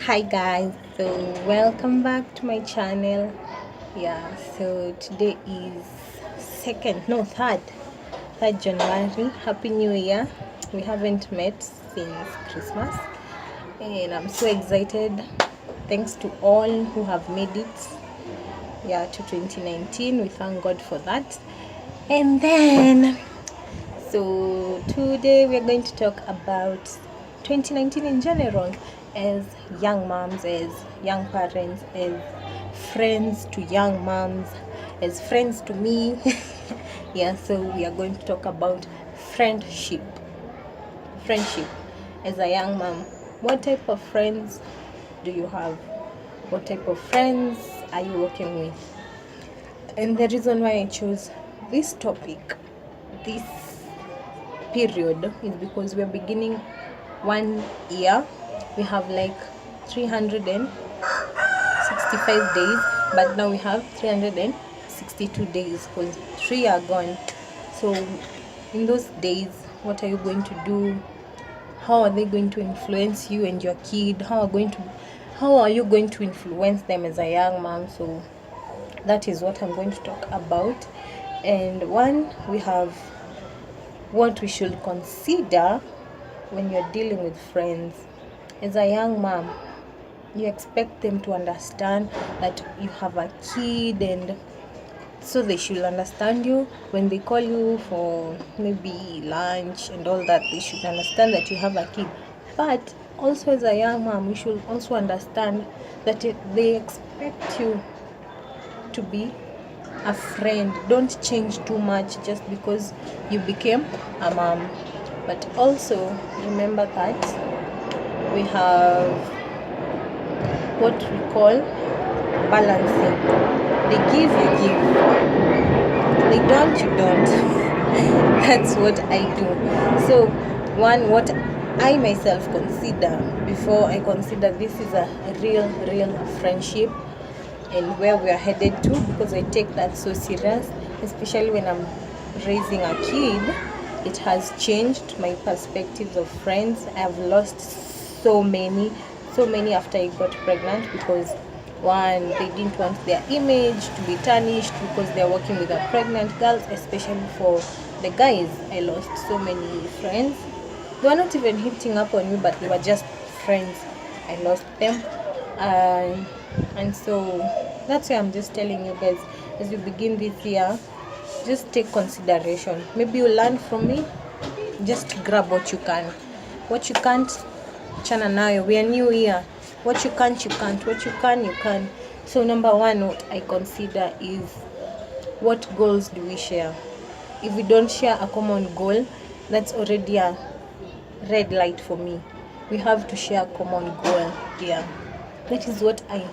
Hi guys, so welcome back to my channel. Yeah, so today is third January. Happy New Year. We haven't met since Christmas, and I'm so excited. Thanks to all who have made it, yeah, to 2019. We thank God for that. And then, so today we're going to talk about 2019 in general, as young moms, as young parents, as friends to young moms, as friends to me. Yeah, so we are going to talk about friendship. Friendship. As a young mom, what type of friends do you have? What type of friends are you working with? And the reason why I chose this topic, this period, is because we're beginning 1 year. We have like 365 days, but now we have 362 days because 3 are gone. So in those days, what are you going to do? How are they going to influence you and your kid? How are you going to influence them as a young mom? So that is what I'm going to talk about. And one, we have what we should consider when you're dealing with friends. As a young mom, you expect them to understand that you have a kid, and so they should understand you when they call you for maybe lunch and all that. They should understand that you have a kid. But also, as a young mom, you should also understand that they expect you to be a friend. Don't change too much just because you became a mom. But also remember that we have what we call balancing. They give, you give. They don't, you don't. That's what I do. So what I myself consider, before I consider this is a real friendship and where we are headed to, because I take that so serious, especially when I'm raising a kid. It has changed my perspectives of friends. I have lost so many after I got pregnant, because one, they didn't want their image to be tarnished because they're working with a pregnant girl. Especially for the guys, I lost so many friends. They were not even hitting up on me, but they were just friends. I lost them. And so that's why I'm just telling you guys, as you begin this year, just take consideration. Maybe you learn from me. Just grab what you can. What you can't, chana nayo. We are new here. What you can't, you can't. What you can, you can. So number one, what I consider is, what goals do we share? If we don't share a common goal, that's already a red light for me. We have to share a common goal. Yeah, that is what I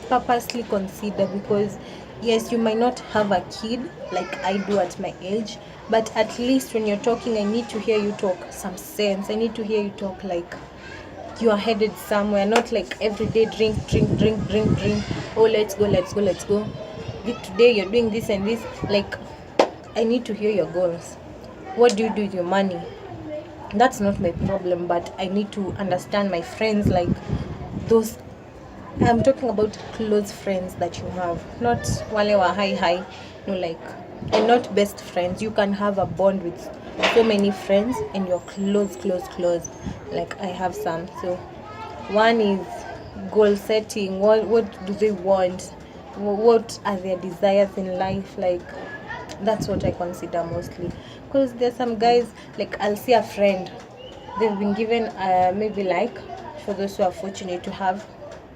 purposely consider, because yes, you might not have a kid like I do at my age, but at least when you're talking, I need to hear you talk some sense. I need to hear you talk like you are headed somewhere, not like every day drink. Oh, let's go. Today you're doing this and this. Like, I need to hear your goals. What do you do with your money? That's not my problem, but I need to understand my friends, like those. I'm talking about close friends that you have, not wale wa high, no, like, and not best friends. You can have a bond with so many friends and you're close, like I have some. So one is goal setting. What do they want? What are their desires in life? Like, that's what I consider mostly, because there's some guys, like, I'll see a friend, they've been given maybe, like, for those who are fortunate to have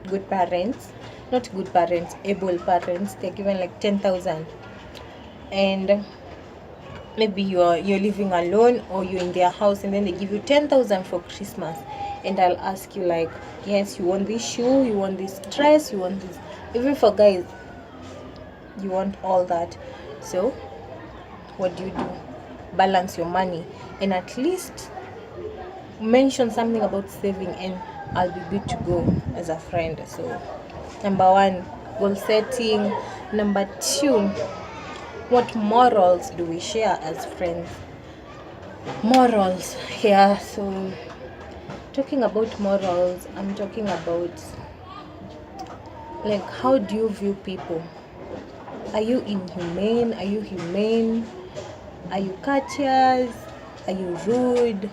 good parents, not good parents, able parents, they're given like 10,000, and maybe you're living alone, or you're in their house, and then they give you 10,000 for Christmas. And I'll ask you, like, yes, you want this shoe, you want this dress, you want this. Even for guys, you want all that. So what do? Balance your money, and at least mention something about saving, and I'll be good to go as a friend. So number one, goal setting. Number two, what morals do we share as friends? Morals, yeah. So talking about morals, I'm talking about like, how do you view people? Are you inhumane? Are you humane? Are you courteous? Are you rude?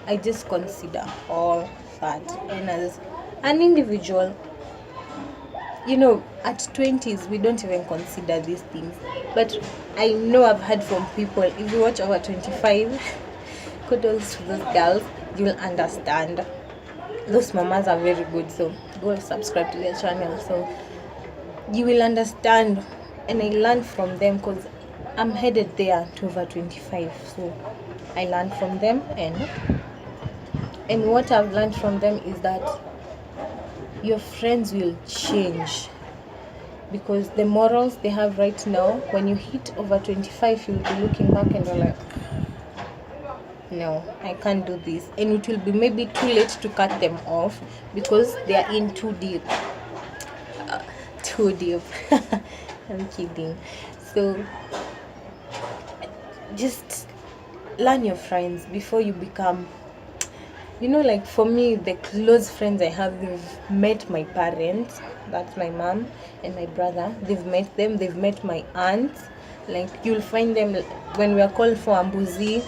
I just consider all that. And as an individual, at 20s, we don't even consider these things. But I know I've heard from people, if you watch over 25, kudos to those girls, you'll understand. Those mamas are very good, so go subscribe to their channel. So you will understand, and I learned from them because I'm headed there to over 25. So I learned from them, and what I've learned from them is that your friends will change, because the morals they have right now, when you hit over 25, you'll be looking back and you're like, no, I can't do this, and it will be maybe too late to cut them off because they are in too deep. Too deep. I'm kidding. So just learn your friends before you become, like for me, the close friends I have, they've met my parents, that's my mom and my brother. They've met them, they've met my aunts. Like, you'll find them when we are called for ambuzi,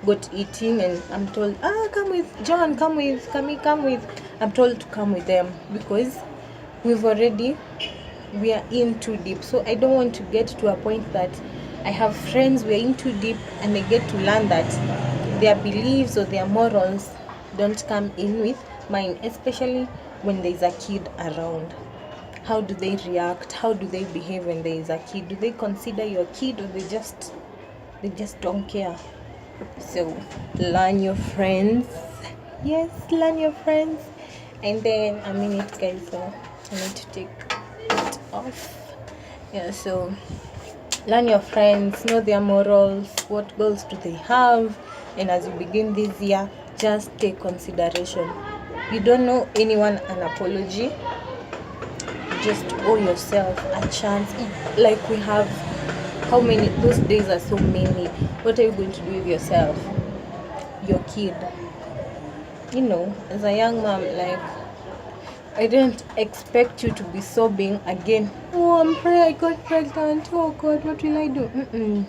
got eating, and I'm told, come with John, come with. I'm told to come with them because we are in too deep. So I don't want to get to a point that I have friends we're in too deep and I get to learn that their beliefs or their morals don't come in with mine, especially when there's a kid around. How do they react? How do they behave when there is a kid? Do they consider you a kid, or they just don't care? So learn your friends. Yes, learn your friends. And then a minute, guys, so I need to take it off. Yeah, so learn your friends, know their morals, what goals do they have, and as you begin this year, just take consideration. You don't know anyone an apology, just owe yourself a chance. Like, we have, how many, those days are so many. What are you going to do with yourself? Your kid, as a young mom, like, I didn't expect you to be sobbing again. Oh, I'm praying I got pregnant. Oh God, what will I do?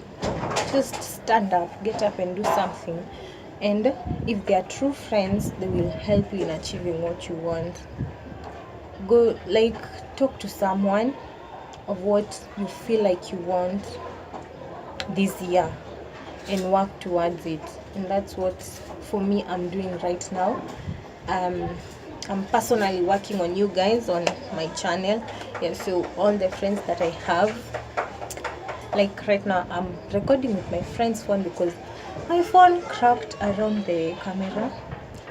Just stand up, get up and do something. And if they are true friends, they will help you in achieving what you want. Go, talk to someone of what you feel like you want this year and work towards it. And that's what, for me, I'm doing right now. I'm personally working on you guys on my channel. Yeah, so all the friends that I have, like right now I'm recording with my friend's phone because my phone cracked around the camera.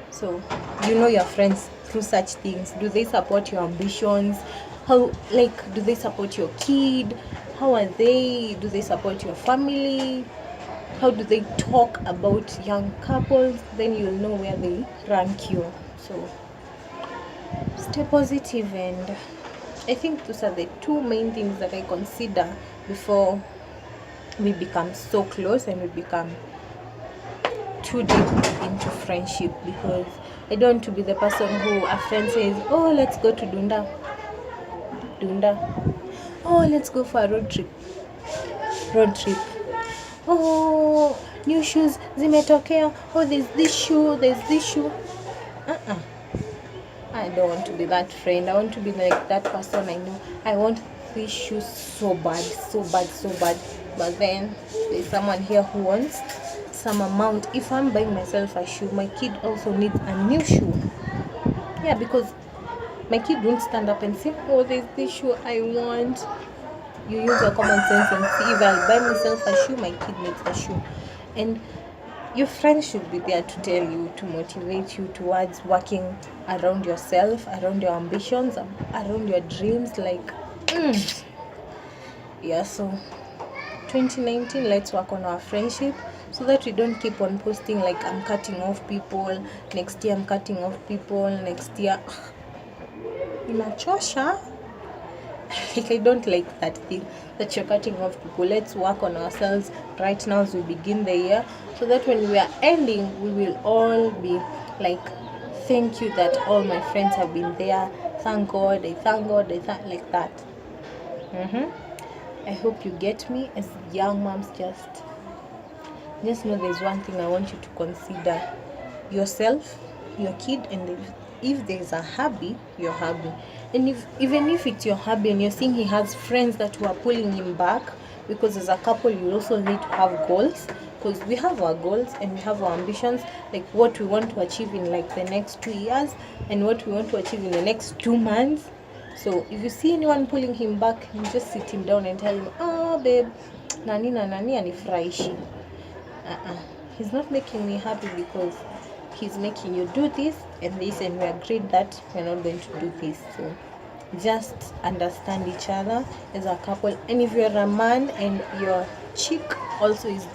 So your friends through such things. Do they support your ambitions? How, do they support your kid? How are they? Do they support your family? How do they talk about young couples? Then you'll know where they rank you. So stay positive, and I think those are the two main things that I consider before we become so close and we become too deep into friendship. Because I don't want to be the person who a friend says, oh, let's go to Dunda, oh, let's go for a road trip, oh, new shoes zimetokea, oh, there's this shoe. I don't want to be that friend. I want to be like that person. I know I want these shoes so bad. But then there's someone here who wants some amount. If I'm buying myself a shoe, my kid also needs a new shoe. Yeah, because my kid won't stand up and say, oh, there's this shoe I want. You use your common sense and see, if I buy myself a shoe, my kid needs a shoe. And your friends should be there to tell you, to motivate you towards working around yourself, around your ambitions, around your dreams. Yeah, so 2019, let's work on our friendship so that we don't keep on posting like, I'm cutting off people, next year I'm cutting off people, next year inachosha. I don't like that thing that you're cutting off people. Let's work on ourselves right now as we begin the year, so that when we are ending, we will all be like thank you that all my friends have been there. Thank God, I thank God, I thank, like that. I hope you get me. As young moms, just know there's one thing I want you to consider: yourself, your kid, and if there's a hobby, your hobby. And even if it's your hobby and you're seeing he has friends that who are pulling him back, because as a couple you also need to have goals, because we have our goals and we have our ambitions, like what we want to achieve in like the next 2 years and what we want to achieve in the next 2 months. So if you see anyone pulling him back, you just sit him down and tell him, oh babe, nani na nani anifurahishi. He's not making me happy because he's making you do this and this, and we agreed that we're not going to do this. So just understand each other as a couple. And if you're a man and your chick also is,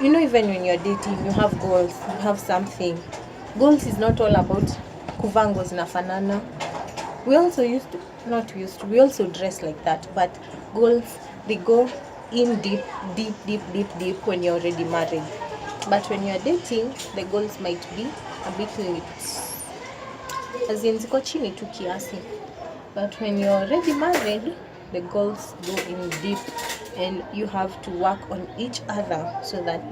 even when you're dating, you have goals, you have something. Goals is not all about kuvaa nguo zinafanana. We also we also dress like that, but goals, they go in deep when you're already married. But when you're dating, the goals might be a bit as in ziko chini tu kiasi. But when you're already married, the goals go in deep, and you have to work on each other so that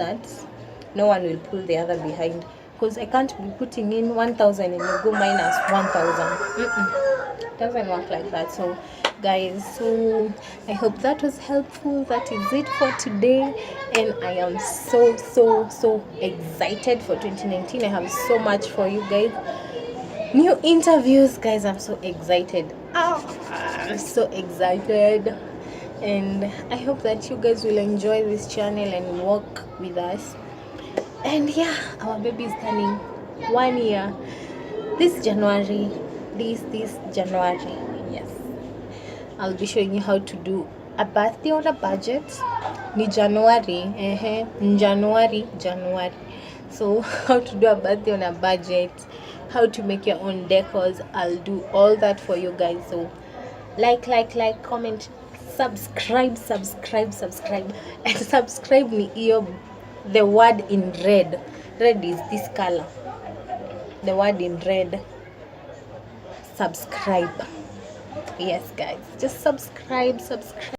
no one will pull the other behind. Because I can't be putting in 1,000 and you go minus 1,000. It doesn't work like that. So guys, so I hope that was helpful. That is it for today, and I am so excited for 2019. I have so much for you guys. New interviews, guys. I'm so excited. I'm so excited, and I hope that you guys will enjoy this channel and walk with us. And yeah, our baby is turning 1 year this January. This January. Yes, I'll be showing you how to do a birthday on a budget. Ni January, January. So how to do a birthday on a budget, how to make your own decors. I'll do all that for you guys. So like, comment, subscribe, and subscribe me here. The word in red is this color. The word in red, subscribe. Yes guys, just subscribe.